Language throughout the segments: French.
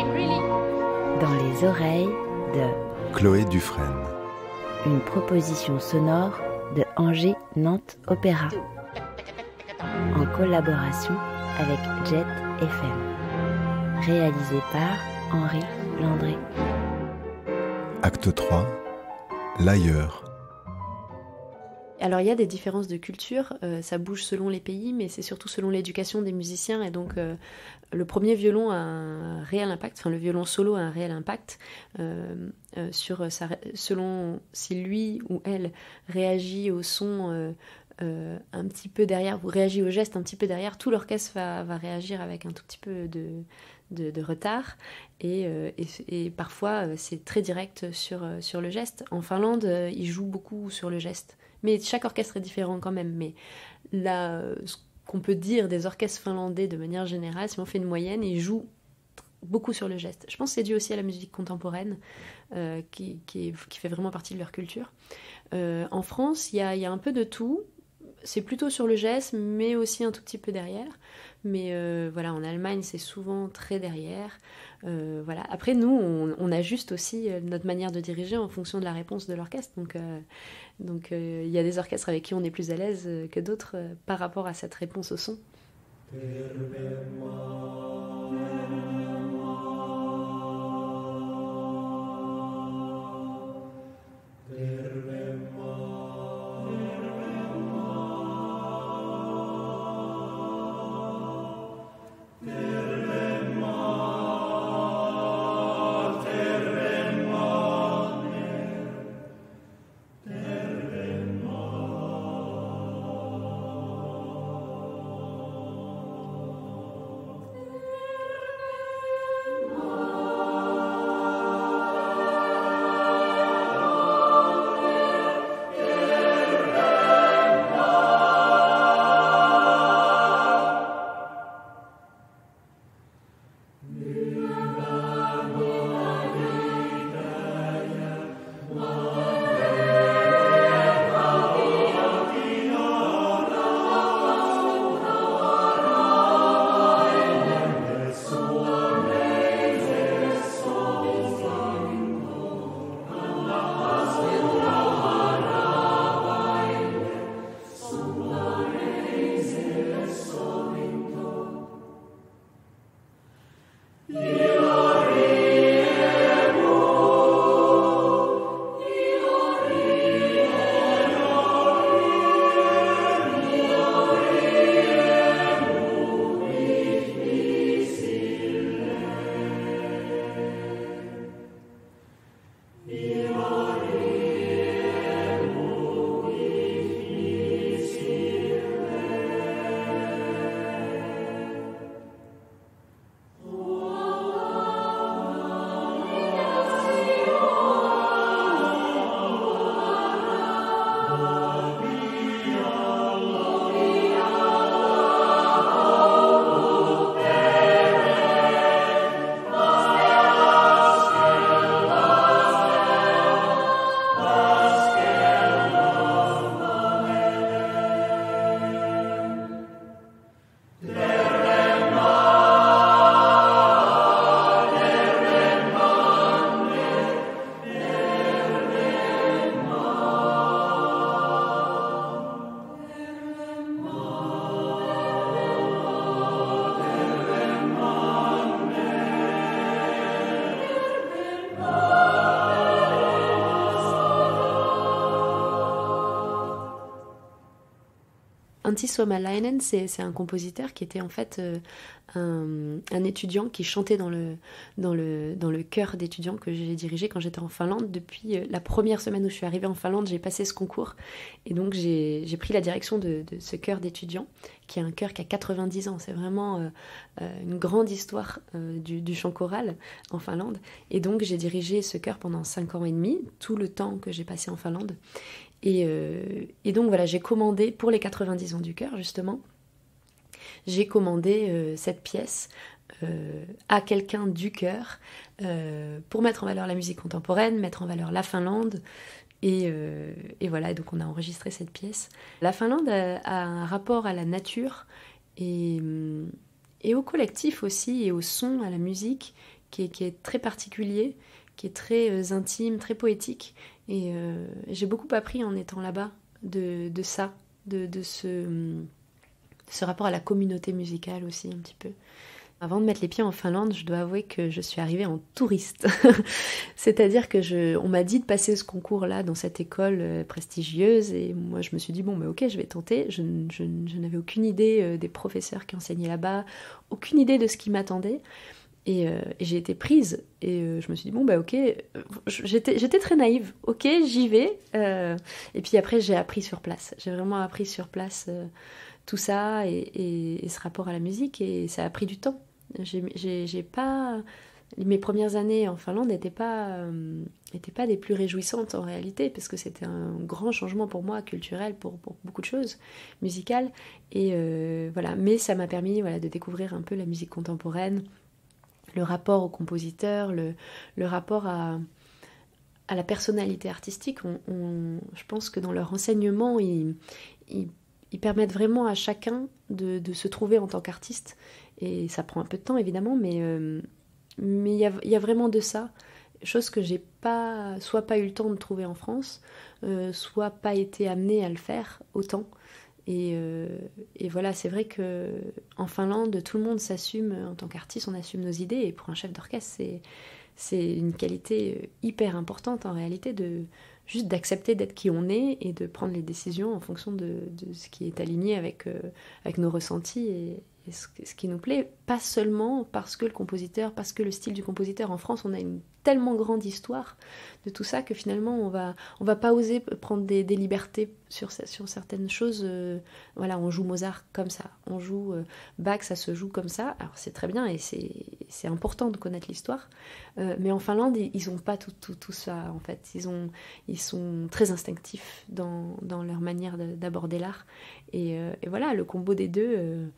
Dans les oreilles de Chloé Dufresne. Une proposition sonore de Angers Nantes Opéra en collaboration avec Jet FM. Réalisé par Henri Landré. Acte 3, l'ailleurs. Alors il y a des différences de culture, ça bouge selon les pays, mais c'est surtout selon l'éducation des musiciens. Et donc le premier violon a un réel impact, enfin le violon solo a un réel impact selon si lui ou elle réagit au son un petit peu derrière, ou réagit au geste un petit peu derrière, tout l'orchestre va réagir avec un tout petit peu de retard. Et parfois c'est très direct sur le geste. En Finlande, ils jouent beaucoup sur le geste. Mais chaque orchestre est différent quand même. Mais là, ce qu'on peut dire des orchestres finlandais de manière générale, si on fait une moyenne, ils jouent beaucoup sur le geste. Je pense que c'est dû aussi à la musique contemporaine, qui fait vraiment partie de leur culture. En France, il y a un peu de tout. C'est plutôt sur le geste, mais aussi un tout petit peu derrière. Mais voilà, en Allemagne, c'est souvent très derrière. Voilà. Après, nous, on ajuste aussi notre manière de diriger en fonction de la réponse de l'orchestre. Donc, il y a des orchestres avec qui on est plus à l'aise que d'autres par rapport à cette réponse au son. Antti Suomalainen, c'est un compositeur qui était en fait un étudiant qui chantait dans le chœur d'étudiants que j'ai dirigé quand j'étais en Finlande. Depuis la première semaine où je suis arrivée en Finlande, j'ai passé ce concours. Et donc j'ai pris la direction de ce chœur d'étudiants, qui est un chœur qui a 90 ans. C'est vraiment une grande histoire du chant choral en Finlande. Et donc j'ai dirigé ce chœur pendant 5 ans et demi, tout le temps que j'ai passé en Finlande. Et donc voilà, j'ai commandé, pour les 90 ans du chœur justement, j'ai commandé cette pièce à quelqu'un du chœur pour mettre en valeur la musique contemporaine, mettre en valeur la Finlande. Et voilà, donc on a enregistré cette pièce. La Finlande a un rapport à la nature et au collectif aussi, et au son, à la musique, qui est très particulier, qui est très intime, très poétique. Et j'ai beaucoup appris en étant là-bas de ça, de ce rapport à la communauté musicale aussi un petit peu. Avant de mettre les pieds en Finlande, je dois avouer que je suis arrivée en touriste. C'est-à-dire que on m'a dit de passer ce concours-là dans cette école prestigieuse et moi je me suis dit bon mais ok je vais tenter. Je n'avais aucune idée des professeurs qui enseignaient là-bas, aucune idée de ce qui m'attendait. Et j'ai été prise et je me suis dit bon bah ok, j'étais très naïve, ok j'y vais. Et puis après j'ai appris sur place, j'ai vraiment appris sur place tout ça et ce rapport à la musique et ça a pris du temps. J'ai pas mes premières années en Finlande n'étaient pas des plus réjouissantes en réalité parce que c'était un grand changement pour moi culturel pour beaucoup de choses musicales et voilà mais ça m'a permis voilà de découvrir un peu la musique contemporaine, le rapport au compositeur, le rapport à la personnalité artistique. Je pense que dans leur enseignement ils permettent vraiment à chacun de se trouver en tant qu'artiste. Et ça prend un peu de temps, évidemment, mais il y a vraiment de ça. Chose que j'ai soit pas eu le temps de trouver en France, soit pas été amenée à le faire autant. Et voilà, c'est vrai qu'en Finlande, tout le monde s'assume en tant qu'artiste, on assume nos idées. Et pour un chef d'orchestre, c'est une qualité hyper importante en réalité juste d'accepter d'être qui on est et de prendre les décisions en fonction de ce qui est aligné avec nos ressentis et ce qui nous plaît, pas seulement parce que le style du compositeur en France, on a une tellement grande histoire de tout ça que finalement on va pas oser prendre des libertés sur certaines choses. Voilà, on joue Mozart comme ça, on joue Bach, ça se joue comme ça. Alors c'est très bien et c'est important de connaître l'histoire, mais en Finlande ils ont pas tout ça en fait. Ils sont très instinctifs dans leur manière d'aborder l'art et voilà, le combo des deux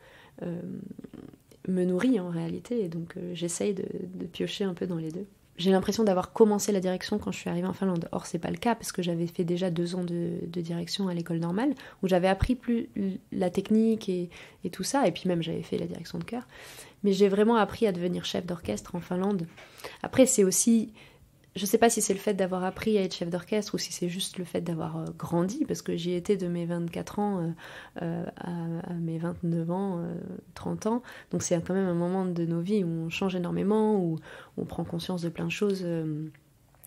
me nourrit en réalité et donc j'essaye de piocher un peu dans les deux. J'ai l'impression d'avoir commencé la direction quand je suis arrivée en Finlande. Or, c'est pas le cas parce que j'avais fait déjà 2 ans de direction à l'école normale où j'avais appris plus la technique et tout ça. Et puis même, j'avais fait la direction de chœur. Mais j'ai vraiment appris à devenir chef d'orchestre en Finlande. Après, c'est aussi... Je sais pas si c'est le fait d'avoir appris à être chef d'orchestre ou si c'est juste le fait d'avoir grandi, parce que j'y étais de mes 24 ans à mes 29 ans, 30 ans. Donc c'est quand même un moment de nos vies où on change énormément, où on prend conscience de plein de choses,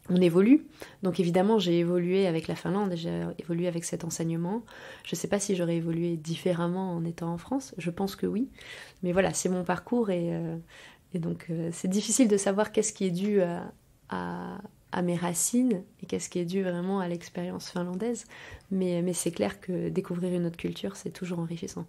on évolue. Donc évidemment, j'ai évolué avec la Finlande, j'ai évolué avec cet enseignement. Je sais pas si j'aurais évolué différemment en étant en France, je pense que oui. Mais voilà, c'est mon parcours et donc c'est difficile de savoir qu'est-ce qui est dû à mes racines et qu'est-ce qui est dû vraiment à l'expérience finlandaise. Mais c'est clair que découvrir une autre culture, c'est toujours enrichissant.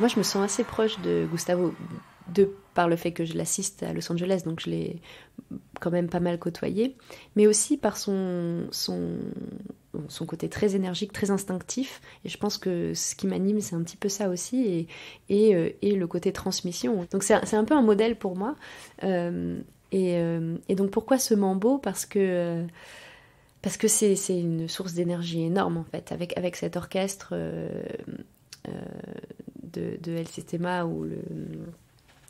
moi, je me sens assez proche de Gustavo, par le fait que je l'assiste à Los Angeles, donc je l'ai quand même pas mal côtoyé, mais aussi par son côté très énergique, très instinctif. Et je pense que ce qui m'anime, c'est un petit peu ça aussi, et le côté transmission. Donc c'est un peu un modèle pour moi. Et donc pourquoi ce mambo ? Parce que c'est une source d'énergie énorme, en fait, avec cet orchestre de El Sistema,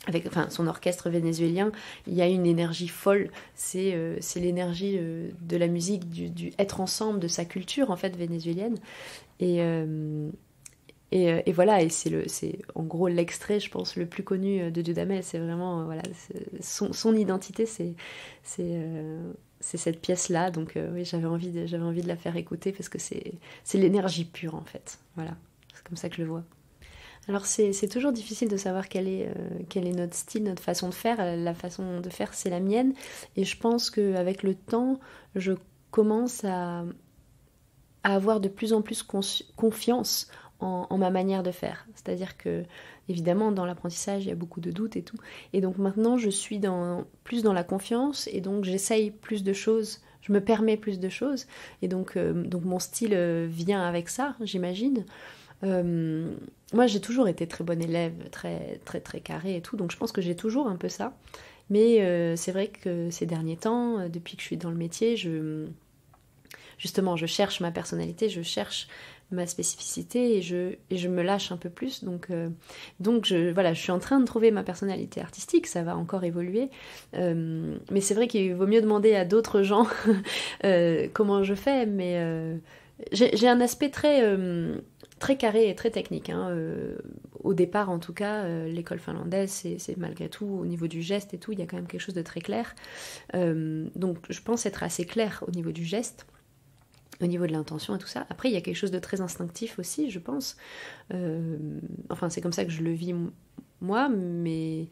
avec son orchestre vénézuélien, il y a une énergie folle. C'est l'énergie de la musique, du être ensemble, de sa culture, en fait, vénézuélienne. Et voilà, et c'est en gros l'extrait, je pense, le plus connu de Dudamel. C'est vraiment, voilà, son identité, c'est cette pièce-là. Donc oui, j'avais envie de la faire écouter, parce que c'est l'énergie pure, en fait. Voilà, c'est comme ça que je le vois. Alors c'est toujours difficile de savoir quel est notre style, notre façon de faire. La façon de faire, c'est la mienne. Et je pense qu'avec le temps, je commence à avoir de plus en plus confiance en ma manière de faire. C'est-à-dire que, évidemment, dans l'apprentissage, il y a beaucoup de doutes et tout. Et donc maintenant, je suis plus dans la confiance, et donc j'essaye plus de choses, je me permets plus de choses. Et donc mon style vient avec ça, j'imagine. Moi, j'ai toujours été très bonne élève, très, très, très carrée et tout, donc je pense que j'ai toujours un peu ça. Mais c'est vrai que ces derniers temps, depuis que je suis dans le métier, justement, je cherche ma personnalité, je cherche ma spécificité, et je me lâche un peu plus. Donc je suis en train de trouver ma personnalité artistique, ça va encore évoluer. Mais c'est vrai qu'il vaut mieux demander à d'autres gens comment je fais, mais j'ai un aspect très carré et très technique, hein. Au départ, en tout cas, l'école finlandaise, c'est malgré tout, au niveau du geste et tout, il y a quand même quelque chose de très clair. Donc je pense être assez claire au niveau du geste, au niveau de l'intention et tout ça. Après, il y a quelque chose de très instinctif aussi, je pense. Enfin, c'est comme ça que je le vis moi, mais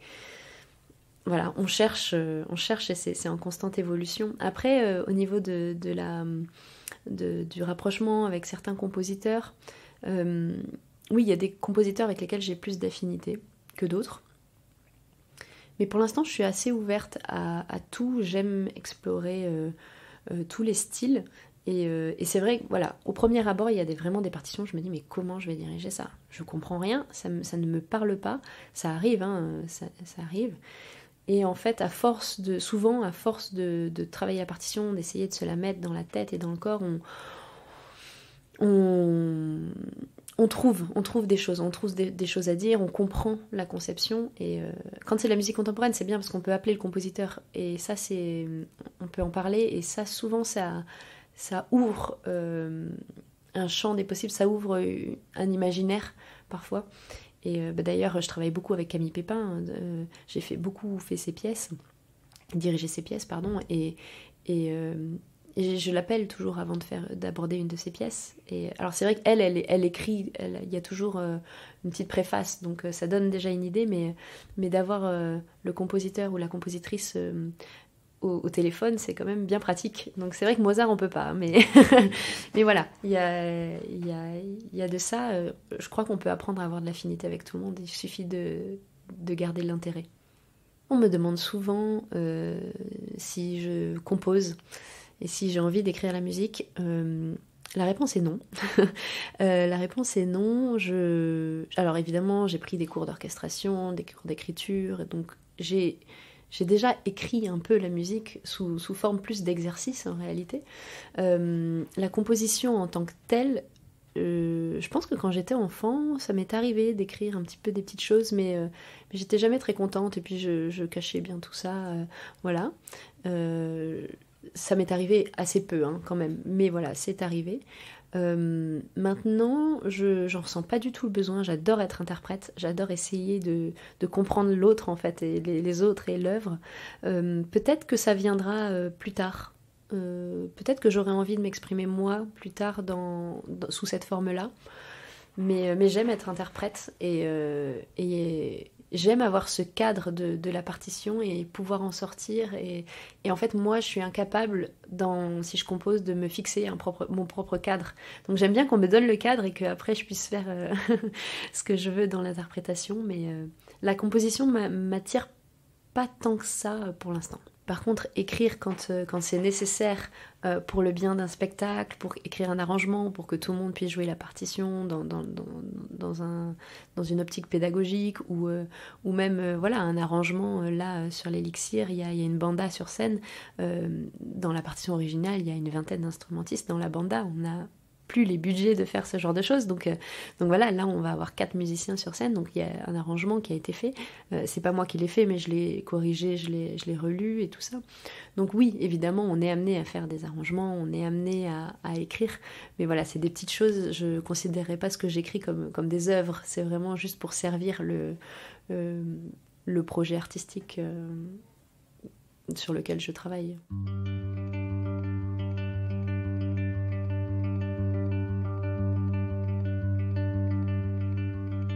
voilà, on cherche et c'est en constante évolution. Après, au niveau du rapprochement avec certains compositeurs, oui, il y a des compositeurs avec lesquels j'ai plus d'affinité que d'autres. Mais pour l'instant, je suis assez ouverte à tout. J'aime explorer tous les styles. Et c'est vrai que, voilà, au premier abord, il y a vraiment des partitions, je me dis, mais comment je vais diriger ça ? Je comprends rien, ça ne me parle pas. Ça arrive, hein, ça arrive. Et en fait, à force de travailler la partition, d'essayer de se la mettre dans la tête et dans le corps, on trouve des choses, des choses à dire, on comprend la conception. Et quand c'est de la musique contemporaine, c'est bien parce qu'on peut appeler le compositeur, et ça, on peut en parler, et ça, souvent, ça ouvre un champ des possibles, ça ouvre un imaginaire parfois. Et d'ailleurs, je travaille beaucoup avec Camille Pépin, j'ai beaucoup fait ses pièces, dirigé ses pièces, pardon, et je l'appelle toujours avant d'aborder une de ses pièces. Et alors c'est vrai qu'elle écrit, il y a toujours une petite préface, donc ça donne déjà une idée, mais d'avoir le compositeur ou la compositrice au téléphone, c'est quand même bien pratique. Donc c'est vrai que Mozart, on peut pas, mais voilà, il y a de ça. Je crois qu'on peut apprendre à avoir de l'affinité avec tout le monde, il suffit de garder l'intérêt. On me demande souvent si je compose et si j'ai envie d'écrire la musique. La réponse est non. La réponse est non. Alors évidemment, j'ai pris des cours d'orchestration, des cours d'écriture, et donc j'ai déjà écrit un peu la musique sous forme plus d'exercice en réalité. La composition en tant que telle, je pense que quand j'étais enfant, ça m'est arrivé d'écrire un petit peu des petites choses, mais j'étais jamais très contente, et puis je cachais bien tout ça. Voilà. Ça m'est arrivé assez peu, hein, quand même, mais voilà, c'est arrivé. Maintenant, j'en ressens pas du tout le besoin. J'adore être interprète, j'adore essayer de comprendre l'autre, en fait, et les autres et l'œuvre. Peut-être que ça viendra plus tard. Peut-être que j'aurai envie de m'exprimer moi plus tard sous cette forme-là. Mais j'aime être interprète, et j'aime avoir ce cadre de la partition et pouvoir en sortir. Et en fait, moi, je suis incapable, si je compose, de me fixer mon propre cadre. Donc j'aime bien qu'on me donne le cadre et qu'après, je puisse faire ce que je veux dans l'interprétation. Mais la composition m'attire pas tant que ça pour l'instant. Par contre, écrire quand c'est nécessaire pour le bien d'un spectacle, pour écrire un arrangement, pour que tout le monde puisse jouer la partition dans une optique pédagogique ou même voilà, un arrangement. Là, sur l'Élixir, il y a une banda sur scène. Dans la partition originale, il y a une 20aine d'instrumentistes. Dans la banda, on a plus les budgets de faire ce genre de choses, donc voilà, là on va avoir 4 musiciens sur scène, donc il y a un arrangement qui a été fait, c'est pas moi qui l'ai fait, mais je l'ai corrigé, je l'ai relu et tout ça. Donc oui, évidemment, on est amené à faire des arrangements, on est amené à écrire, mais voilà, c'est des petites choses. Je considérerais pas ce que j'écris comme des œuvres, c'est vraiment juste pour servir le projet artistique sur lequel je travaille.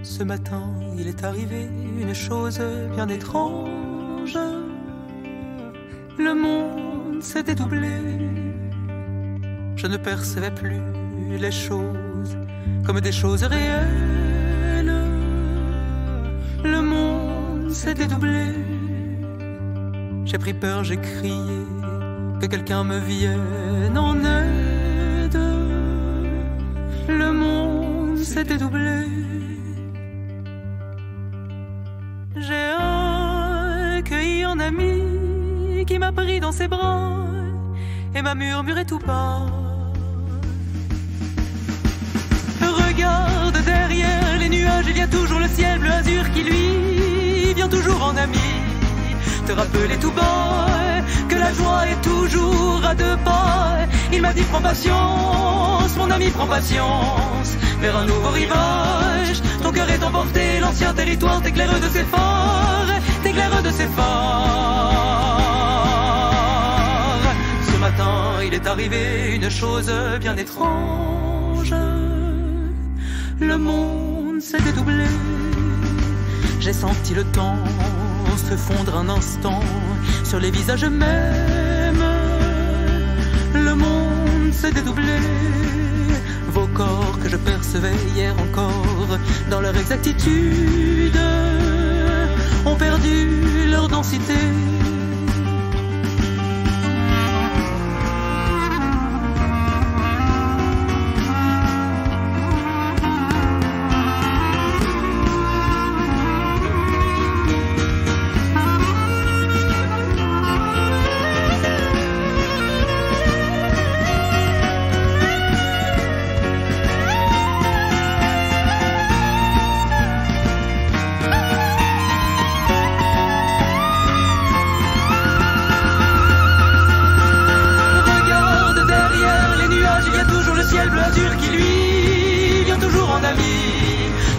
Ce matin, il est arrivé une chose bien étrange. Le monde s'est dédoublé. Je ne percevais plus les choses comme des choses réelles. Le monde s'est dédoublé. J'ai pris peur, j'ai crié que quelqu'un me vienne en aide. Le monde s'est dédoublé. J'ai accueilli un ami qui m'a pris dans ses bras et m'a murmuré tout bas. Regarde derrière les nuages, il y a toujours le ciel bleu azur qui lui vient toujours en ami te rappeler tout bas que la joie est toujours à 2 pas. Il m'a dit prends patience, mon ami prends patience, vers un nouveau rivage. Ton cœur est emporté, l'ancien territoire t'éclaire de ses phares, t'éclaire de ses phares. Ce matin, il est arrivé une chose bien étrange. Le monde s'est dédoublé. J'ai senti le temps se fondre un instant sur les visages mêmes. Le monde s'est dédoublé. Vos corps que je percevais hier encore dans leur exactitude ont perdu leur densité.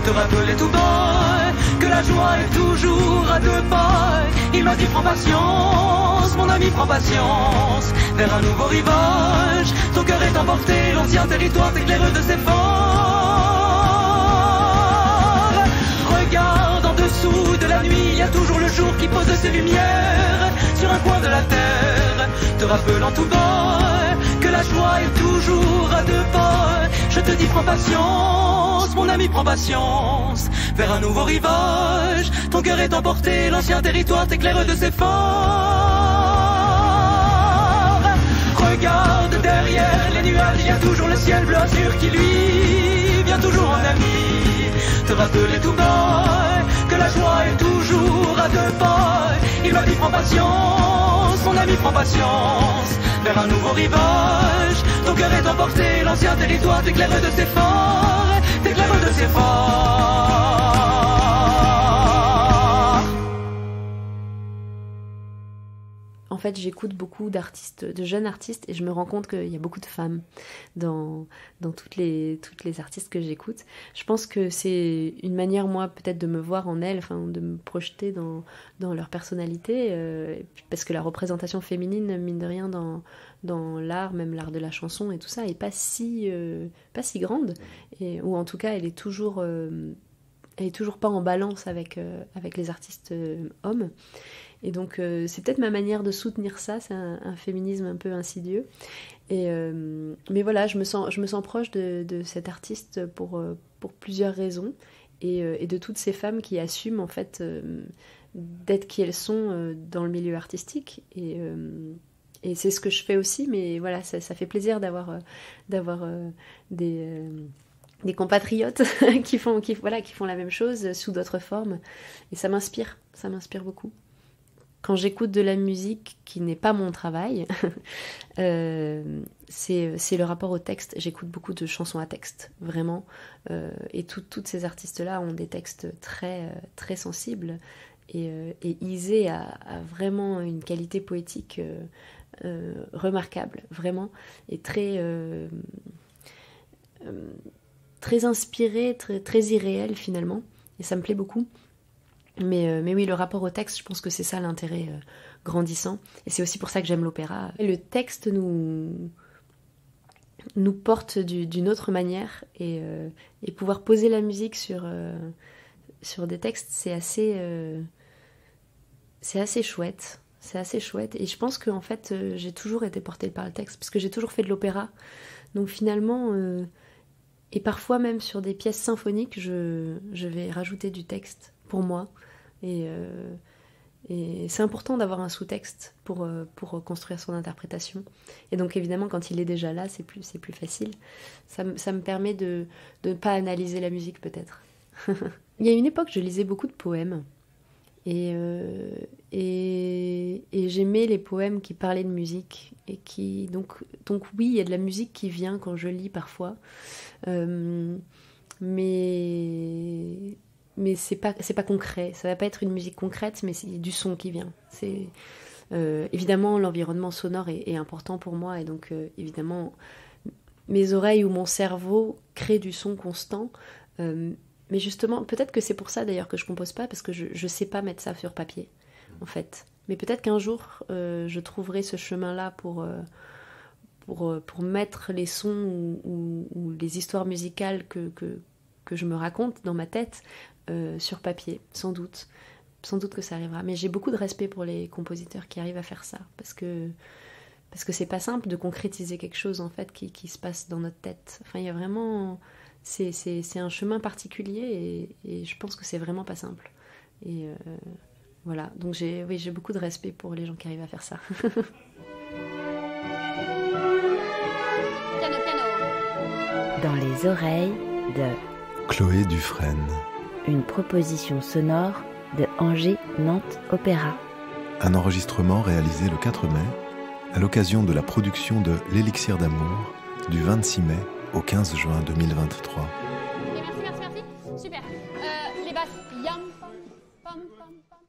Te rappeler tout bas que la joie est toujours à 2 pas. Il m'a dit prends patience, mon ami prends patience, vers un nouveau rivage. Ton cœur est emporté, l'ancien territoire t'éclaire de ses phares. Regarde en dessous de la nuit, il y a toujours le jour qui pose ses lumières sur un coin de la terre, te rappelant tout bas que la joie est toujours à 2 pas. Je te dis prends patience, mon ami prends patience, vers un nouveau rivage. Ton cœur est emporté, l'ancien territoire t'éclaire de ses phares. Regarde derrière les nuages, il y a toujours le ciel bleu azur qui lui vient toujours en ami te rappeler tout bas que la joie est toujours à 2 pas. Il m'a dit prends patience, mon ami prends patience, vers un nouveau rivage. Ton cœur est emporté, l'ancien territoire t'éclaire de ses phares, t'éclaire de ses phares. En fait, j'écoute beaucoup de jeunes artistes, et je me rends compte qu'il y a beaucoup de femmes dans toutes les artistes que j'écoute. Je pense que c'est une manière, moi, peut-être de me voir en elles, enfin, de me projeter dans leur personnalité, parce que la représentation féminine, mine de rien, dans l'art, même l'art de la chanson et tout ça, est pas si grande, ou en tout cas, elle est toujours elle est toujours pas en balance avec les artistes hommes. Et donc c'est peut-être ma manière de soutenir ça, c'est un féminisme un peu insidieux. Mais voilà, je me sens proche de cet artiste pour plusieurs raisons, et de toutes ces femmes qui assument en fait d'être qui elles sont dans le milieu artistique. Et c'est ce que je fais aussi, mais voilà, ça fait plaisir d'avoir des compatriotes qui font la même chose sous d'autres formes. Et ça m'inspire beaucoup. Quand j'écoute de la musique qui n'est pas mon travail, c'est le rapport au texte. J'écoute beaucoup de chansons à texte, vraiment. Et toutes ces artistes-là ont des textes très, très sensibles. Et Izé a vraiment une qualité poétique remarquable, vraiment. Et très inspirée, très irréelle finalement. Et ça me plaît beaucoup. Mais oui, le rapport au texte, je pense que c'est ça l'intérêt grandissant. Et c'est aussi pour ça que j'aime l'opéra. Le texte nous porte d'une autre manière. Et pouvoir poser la musique sur des textes, c'est assez chouette. C'est assez chouette. Et je pense qu'en fait, j'ai toujours été portée par le texte, parce que j'ai toujours fait de l'opéra. Donc finalement, et parfois même sur des pièces symphoniques, je vais rajouter du texte pour moi. Et c'est important d'avoir un sous-texte pour construire son interprétation. Et donc évidemment, quand il est déjà là, c'est plus facile. Ça me permet de ne pas analyser la musique peut-être. Il y a une époque, je lisais beaucoup de poèmes. Et j'aimais les poèmes qui parlaient de musique. Et qui, donc oui, il y a de la musique qui vient quand je lis parfois. Mais c'est pas concret, ça va pas être une musique concrète, mais c'est du son qui vient. Évidemment, l'environnement sonore est important pour moi, et donc évidemment mes oreilles ou mon cerveau créent du son constant, mais justement peut-être que c'est pour ça d'ailleurs que je compose pas, parce que je sais pas mettre ça sur papier en fait. Mais peut-être qu'un jour je trouverai ce chemin-là pour mettre les sons ou les histoires musicales que je me raconte dans ma tête sur papier, sans doute que ça arrivera. Mais j'ai beaucoup de respect pour les compositeurs qui arrivent à faire ça, parce que c'est pas simple de concrétiser quelque chose en fait qui se passe dans notre tête. Enfin, il y a vraiment, c'est un chemin particulier, et je pense que c'est vraiment pas simple. Et voilà, donc j'ai beaucoup de respect pour les gens qui arrivent à faire ça. Dans les oreilles de Chloé Dufresne. Une proposition sonore de Angers Nantes Opéra. Un enregistrement réalisé le 4 mai à l'occasion de la production de L'Élixir d'amour du 26 mai au 15 juin 2023. Merci. Super. Les basses. Yam, pam, pam, pam, pam.